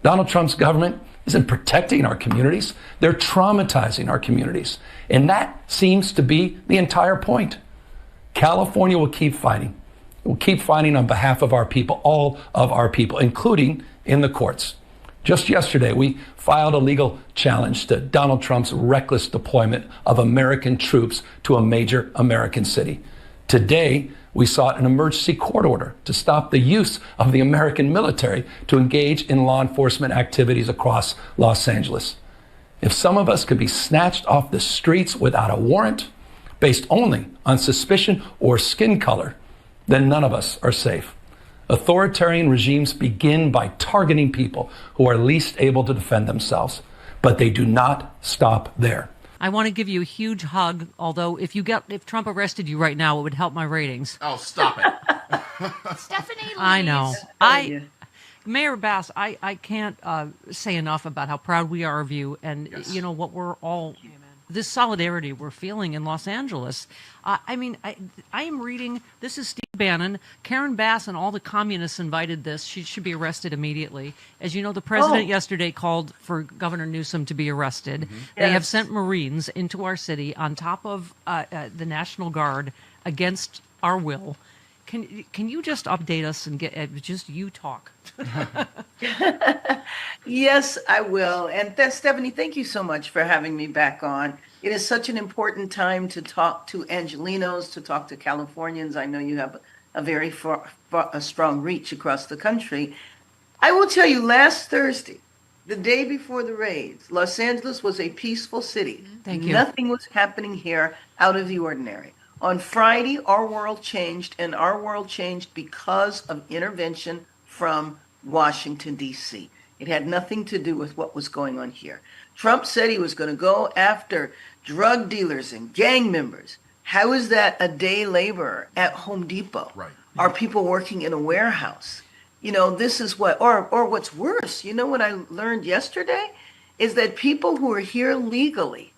Donald Trump's government isn't protecting our communities. They're traumatizing our communities. And that seems to be the entire point. California will keep fighting. We'll keep fighting on behalf of our people, all of our people, including in the courts. Just yesterday, we filed a legal challenge to Donald Trump's reckless deployment of American troops to a major American city. Today, we sought an emergency court order to stop the use of the American military to engage in law enforcement activities across Los Angeles. If some of us could be snatched off the streets without a warrant, based only on suspicion or skin color, then none of us are safe. Authoritarian regimes begin by targeting people who are least able to defend themselves, but they do not stop there. I want to give you a huge hug, although if Trump arrested you right now, it would help my ratings. Oh, stop it. Stephanie Lee. I know. Mayor Bass, I can't say enough about how proud we are of you and, Yes. you know, what we're all, this solidarity we're feeling in Los Angeles. I am reading, this is Steve Bannon, Karen Bass and all the communists invited this. She should be arrested immediately. As you know, the president yesterday called for Governor Newsom to be arrested. Mm-hmm. They have sent Marines into our city on top of the National Guard against our will. Can you just update us and get just you talk? Yes, I will. And Stephanie, thank you so much for having me back on. It is such an important time to talk to Angelenos, to talk to Californians. I know you have a very a strong reach across the country. I will tell you, last Thursday, the day before the raids, Los Angeles was a peaceful city. Thank you. Nothing was happening here out of the ordinary. On Friday, our world changed, and our world changed because of intervention from Washington, D.C. It had nothing to do with what was going on here. Trump said he was going to go after drug dealers and gang members. How is that a day laborer at Home Depot? Right. Are people working in a warehouse? You know, this is what, or what's worse, you know what I learned yesterday? Is that people who are here legally,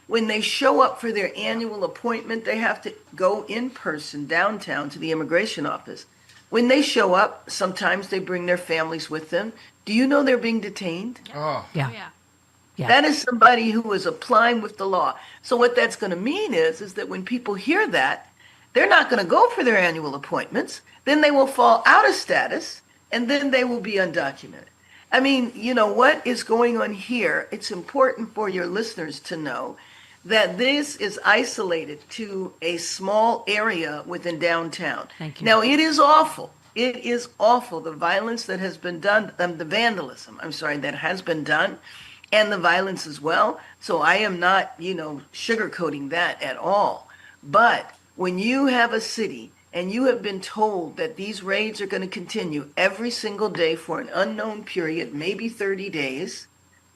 when they show up for their annual appointment, they have to go in person downtown to the immigration office. When they show up, sometimes they bring their families with them. Do you know they're being detained? Oh. Yeah. Yeah. That is somebody who is applying with the law. So what that's going to mean is that when people hear that, they're not going to go for their annual appointments. Then they will fall out of status, and then they will be undocumented. I mean, you know, what is going on here? It's important for your listeners to know that this is isolated to a small area within downtown. Thank you. Now, it is awful. It is awful, the violence that has been done, the vandalism, that has been done, and the violence as well. So I am not, sugarcoating that at all. But when you have a city and you have been told that these raids are going to continue every single day for an unknown period, maybe 30 days,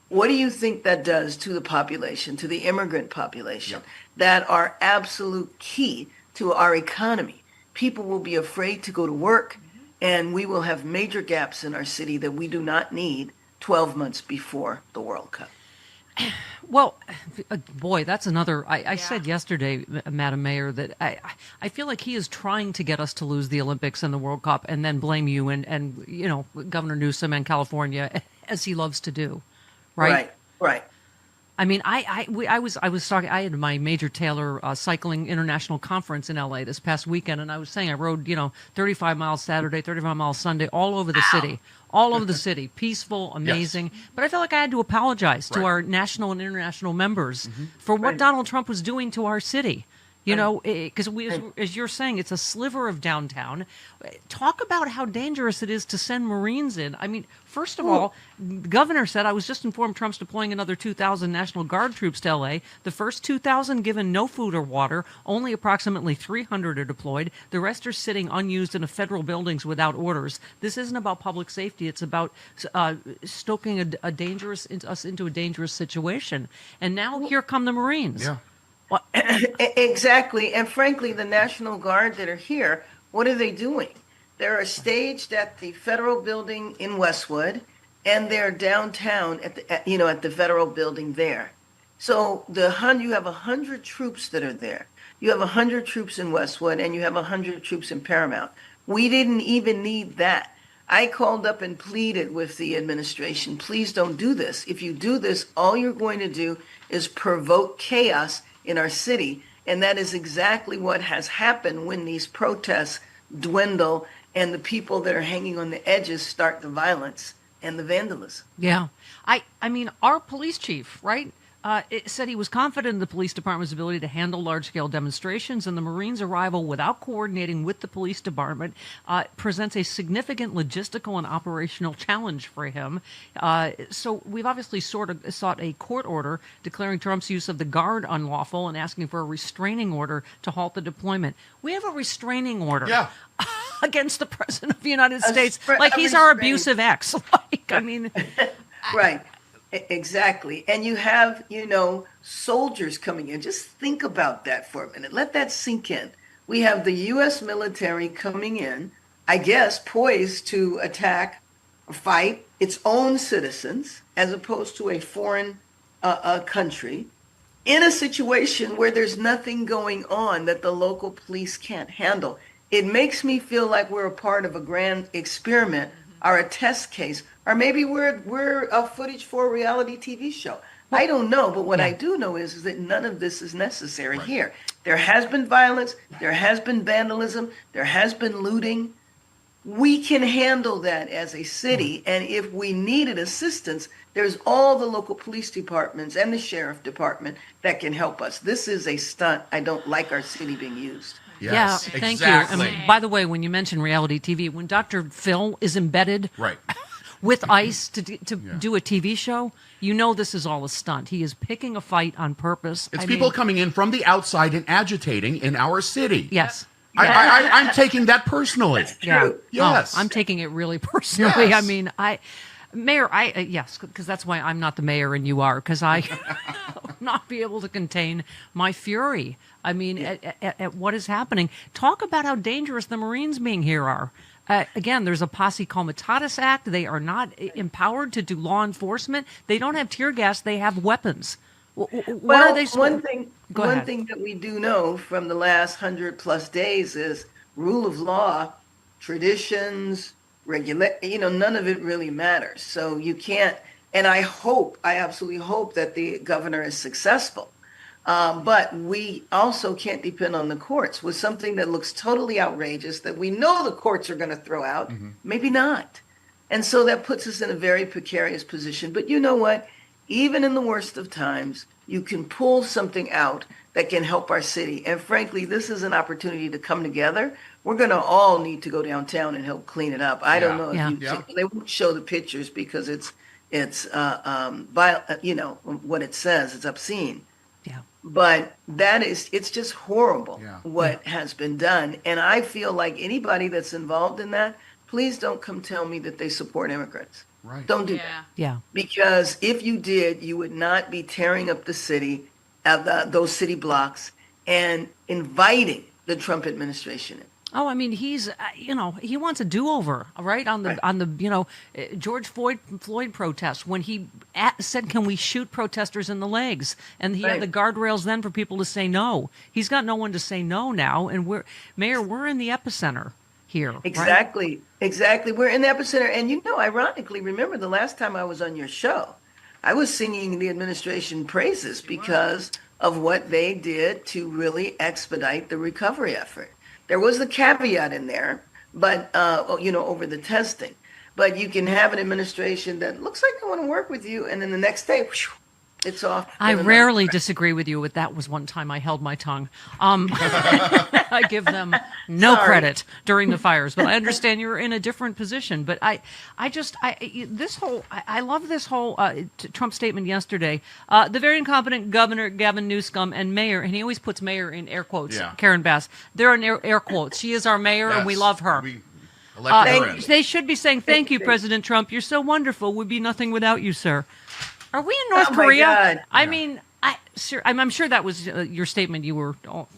what do you think that does to the population, to the immigrant population, that are absolute key to our economy? People will be afraid to go to work, and we will have major gaps in our city that we do not need 12 months before the World Cup. Well, boy, that's another. I said yesterday, Madam Mayor, that I feel like he is trying to get us to lose the Olympics and the World Cup and then blame you and Governor Newsom and California, as he loves to do. Right. I mean, I was talking. I had my Major Taylor Cycling International Conference in LA this past weekend, and I was saying I rode 35 miles Saturday, 35 miles Sunday, all over the city, peaceful, amazing. Yes. But I felt like I had to apologize to our national and international members for what Donald Trump was doing to our city. Because as you're saying, it's a sliver of downtown. Talk about how dangerous it is to send Marines in. I mean, first of all, the governor said, I was just informed Trump's deploying another 2,000 National Guard troops to L.A. The first 2,000 given no food or water. Only approximately 300 are deployed. The rest are sitting unused in federal buildings without orders. This isn't about public safety. It's about stoking us into a dangerous situation. And now here come the Marines. Yeah. Exactly. And frankly, the National Guard that are here, what are they doing? They're staged at the federal building in Westwood, and they're downtown at the federal building there. So you have 100 troops that are there. You have 100 troops in Westwood, and you have 100 troops in Paramount. We didn't even need that. I called up and pleaded with the administration, please don't do this. If you do this, all you're going to do is provoke chaos in our city. And that is exactly what has happened when these protests dwindle and the people that are hanging on the edges start the violence and the vandalism. Yeah. I mean, our police chief, right? It said he was confident in the police department's ability to handle large-scale demonstrations, and the Marines' arrival without coordinating with the police department presents a significant logistical and operational challenge for him. So we've obviously sought a court order declaring Trump's use of the guard unlawful and asking for a restraining order to halt the deployment. We have a restraining order. Yeah. Against the president of the United States, like he's our abusive ex. Like, I mean, right. Exactly. And you have, soldiers coming in. Just think about that for a minute. Let that sink in. We have the U.S. military coming in, I guess, poised to attack or fight its own citizens as opposed to a foreign country in a situation where there's nothing going on that the local police can't handle. It makes me feel like we're a part of a grand experiment or a test case, or maybe we're a footage for a reality TV show. I don't know, but what I do know is that none of this is necessary here. There has been violence, there has been vandalism, there has been looting. We can handle that as a city, and if we needed assistance, there's all the local police departments and the sheriff department that can help us. This is a stunt. I don't like our city being used. Yes, yeah, thank exactly. you. By the way, when you mention reality TV, when Dr. Phil is embedded with ICE to do a TV show, you know this is all a stunt. He is picking a fight on purpose. It's people coming in from the outside and agitating in our city. Yes. I'm taking that personally. Yeah. Yes. Oh, I'm taking it really personally. Yes. I mean, Mayor, yes, because that's why I'm not the mayor and you are, because I will not be able to contain my fury. I mean, at what is happening. Talk about how dangerous the Marines being here are. Again, there's a posse comitatus act. They are not empowered to do law enforcement. They don't have tear gas. They have weapons. What are they? One thing that we do know from the last 100+ days is rule of law, traditions, none of it really matters. So you can't, and I absolutely hope that the governor is successful. But we also can't depend on the courts with something that looks totally outrageous that we know the courts are going to throw out. Maybe not. And so that puts us in a very precarious position. But you know what? Even in the worst of times, you can pull something out that can help our city. And frankly, this is an opportunity to come together. We're going to all need to go downtown and help clean it up. I don't know if they won't show the pictures because it's what it says. It's obscene. Yeah. But it's just horrible what has been done. And I feel like anybody that's involved in that, please don't come tell me that they support immigrants. Right. Don't do that. Yeah. Because if you did, you would not be tearing up the city, those city blocks, and inviting the Trump administration in. Oh, I mean, he's, he wants a do-over, right? On the George Floyd protest, when he said, can we shoot protesters in the legs? And he had the guardrails then for people to say no. He's got no one to say no now. And we're in the epicenter here. Exactly. Right? Exactly. We're in the epicenter. And, ironically, remember the last time I was on your show, I was singing the administration praises because of what they did to really expedite the recovery effort. There was the caveat in there, but, over the testing. But you can have an administration that looks like they want to work with you, and then the next day, it's off. I rarely disagree with you, but that was one time I held my tongue. I give them no credit during the fires, but I understand you're in a different position. But I love this whole Trump statement yesterday. The very incompetent Governor Gavin Newsom and Mayor, and he always puts Mayor in air quotes. Yeah. Karen Bass, they're in air quotes. She is our mayor, and we love her. We elected her in. They should be saying, "Thank you, President Trump. You're so wonderful. We'd be nothing without you, sir." Are we in North Korea? God. I mean, I'm sure that was your statement.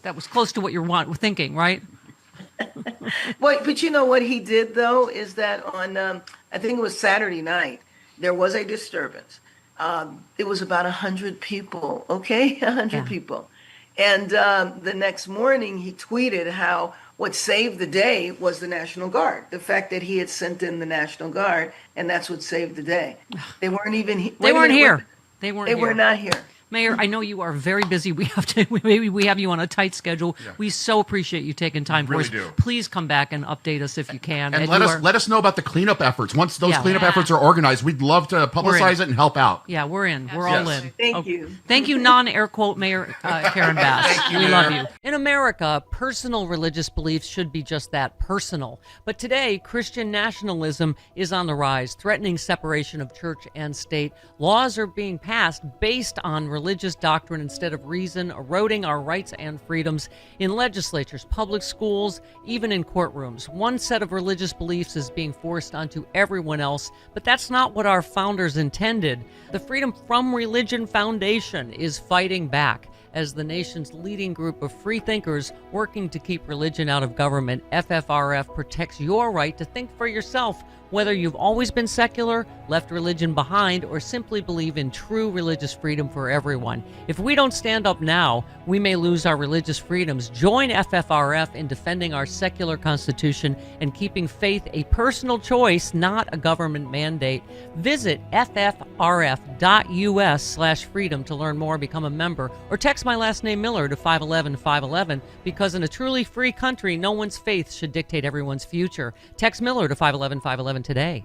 That was close to what you're thinking, right? Well, but you know what he did, though, is that on, I think it was Saturday night, there was a disturbance. It was about 100 people, okay? 100 people. And the next morning, he tweeted how what saved the day was the National Guard. The fact that he had sent in the National Guard, and that's what saved the day. They weren't even. They weren't here. They weren't. They here. were not here. Mayor, I know you are very busy. We have you on a tight schedule. Yeah. We so appreciate you taking time for Really us. do. Please come back and update us if you can. And let us know about the cleanup efforts. Once those cleanup efforts are organized, we'd love to publicize it and help out. Yeah, we're in. We're all in. Thank you. Thank you, non-air quote Mayor Karen Bass. Thank you, We Mayor. love you. In America, personal religious beliefs should be just that, personal. But today, Christian nationalism is on the rise, threatening separation of church and state. Laws are being passed based on religious doctrine instead of reason, eroding our rights and freedoms in legislatures, public schools, even in courtrooms. One set of religious beliefs is being forced onto everyone else, but that's not what our founders intended. The Freedom from Religion Foundation is fighting back as the nation's leading group of free thinkers working to keep religion out of government. FFRF protects your right to think for yourself, whether you've always been secular, left religion behind, or simply believe in true religious freedom for everyone. If we don't stand up now, we may lose our religious freedoms. Join FFRF in defending our secular constitution and keeping faith a personal choice, not a government mandate. Visit ffrf.us/freedom to learn more, become a member, or text my last name Miller to 511-511, because in a truly free country, no one's faith should dictate everyone's future. Text Miller to 511-511 today.